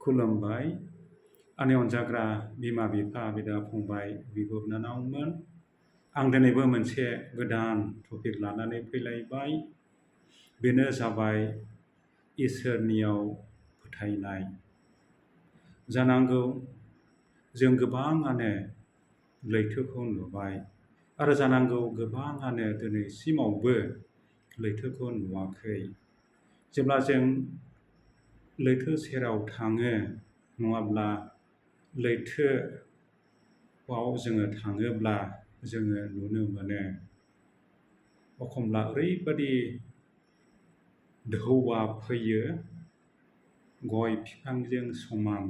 खुलुमबाय आंनि अनजाग्रा बिमा बिफा बिदा फंबाय बिब' बिनानावमोन। आं दिनैबो मोनसे गोदान टपिक लानानै फैलायबाय। बेनो जाबाय इसोरनियाव फोथायनाय। जानांगौ जों गोबाङानो लैथोखौ नुबाय आरो जानांगौ गोबाङानो दिनैसिमावबो लैथोखौ नुवाखै। जेब्ला जों लैथो सेराव थाङो नङाब्ला लैथोआव जोङो थाङोब्ला जोङो नुनो मोनो एखनब्ला ओरैबादि ढौआ फैयो गय बिफांजों समान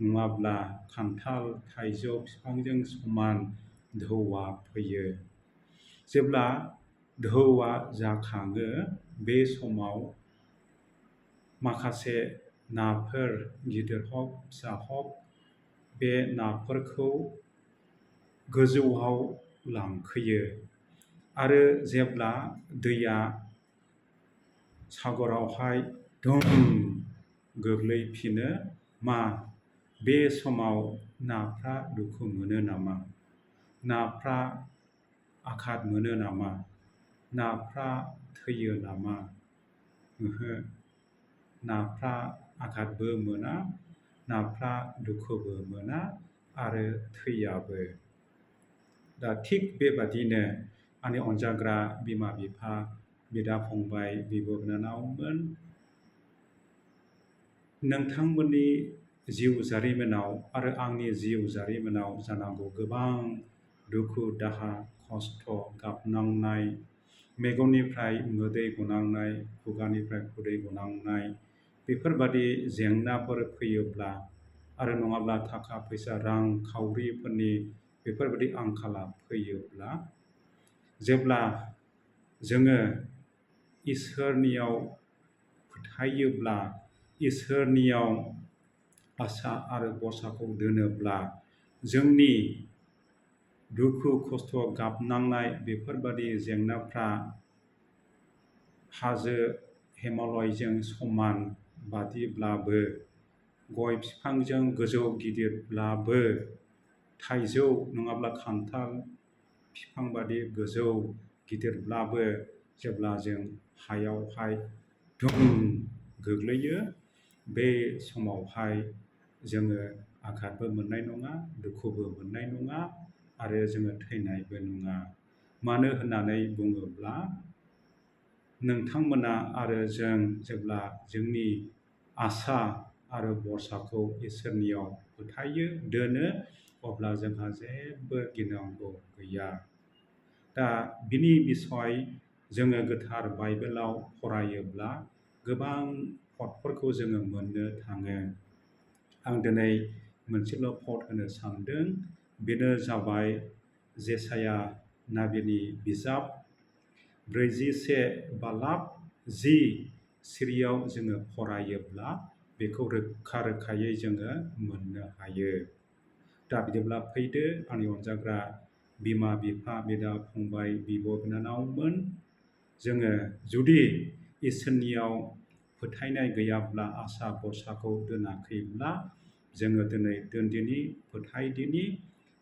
नङाब्ला खान्थाल थाइजौ बिफांजों समान ढौआ फैयो। जेब्ला ढौआ जाखाङो बे समाव माखासे नाफोर गिदिर हक फिसा हक बे नाफोरखौ गोजौआव लांखोयो आरो जेब्ला दैया सागरावहाय धुम गोग्लैफिनो बे समाव नाफ्रा दुखु मोनो नामा? नाफ्रा आघात मोनो नामा? नाफ्रा थैयो नामा? ओहो, नाफ्रा आघातबो मोना, नाफ्रा दुखुबो मोना आरो थैयाबो। दा थिग बेबादिनो आंनि अनजाग्रा बिमा बिफा बिदा फंबाय बिब' बिनानावमोन, नोंथांमोननि जिउ जारिमिनाव आरो आंनि जिउ जारिमिनाव जानांगौ गोबां दुखु दाहा खस्थ' गाबनांनाय, मेगननिफ्राय मोदै गनांनाय, खुगानिफ्राय खुदै गनांनाय बेफोरबादि जेंनाफोर फैयोब्ला आरो नङाब्ला थाखा फैसा रां खावरिफोरनि बेफोरबादि आंखाला फैयोब्ला जेब्ला जोङो इसोरनियाव फोथायोब्ला इसोरनियाव आसा आरो भरसाखौ दोनोब्ला जोंनि दुखु खस्थ' गाबनांनाय बेफोरबादि जेंनाफ्रा हाजो हिमालयजों समान बादिब्लाबो गय बिफांजों गोजौ गिदिरब्लाबो थाइजौ नङाब्ला खान्थाल बिफां बादि गोजौ गिदिरब्लाबो जेब्ला जों हायावहाय धुम गोग्लैयो बे समावहाय जोङो आघातबो मोननाय नङा, दुखुबो मोननाय नङा आरो जोङो थैनायबो नङा। मानो होननानै बुङोब्ला नोंथांमोना आरो जों जेब्ला जोंनि आसा आरो भरसाखौ इसोरनियाव फोथायो दोनो अब्ला जोंहा जेबो गिनांगौ गैया। दा बिनि बिसय जोङो गोथार बाइबेलाव फरायोब्ला गोबां पदफोरखौ जोङो मोननो थाङो। आं दिनै मोनसेल' पद होनो सानदों, बेनो जाबाय जेसाया नाबिनि बिजाब 41:10 सिरियाव जोङो फरायोब्ला बेखौ रोखा रोखायै जोङो मोननो हायो। दा बिदिब्ला फैदो आंनि अनजाग्रा बिमा बिफा बिदा फंबाय बिब' बिनानावमोन, जोङो जुदि इसोरनियाव फोथायनाय गैयाब्ला आसा भरसाखौ दोनाखैब्ला जोङो दिनै दोनदिनि फोथायदिनि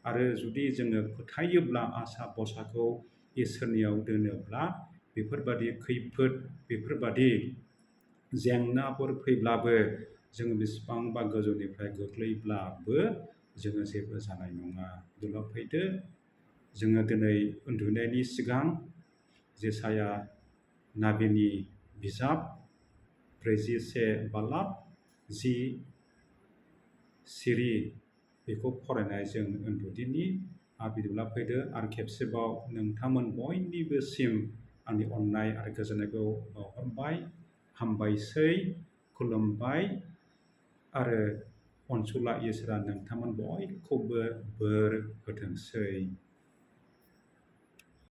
आरो जुदि जोङो फोथायोब्ला आसा भरसाखौ इसोरनियाव दोनोब्ला बेफोरबादि खैफोद बेफोरबादि जेंनाफोर फैब्लाबो जोङो बेसेबांबा गोजौनिफ्राय गोग्लैब्लाबो जोङो जेबो जानाय नङा। बिदिब्ला फैदो जोङो दिनै उन्दुनायनि सिगां जेसाया नाबिनि बिजाब 41:10 सिरि बेखौ फरायनाय जों उन्दुदिनि। बिदिब्ला फैदो आरो खेबसेबाव नोंथांमोन बयनिबोसिम आंनि अननाय आरो गोजोननायखौ बावहरबाय, हामबायसै, खुलुमबाय आरो अनसुला इसोरा नोंथांमोन बयखौबो बोर होथोंसै।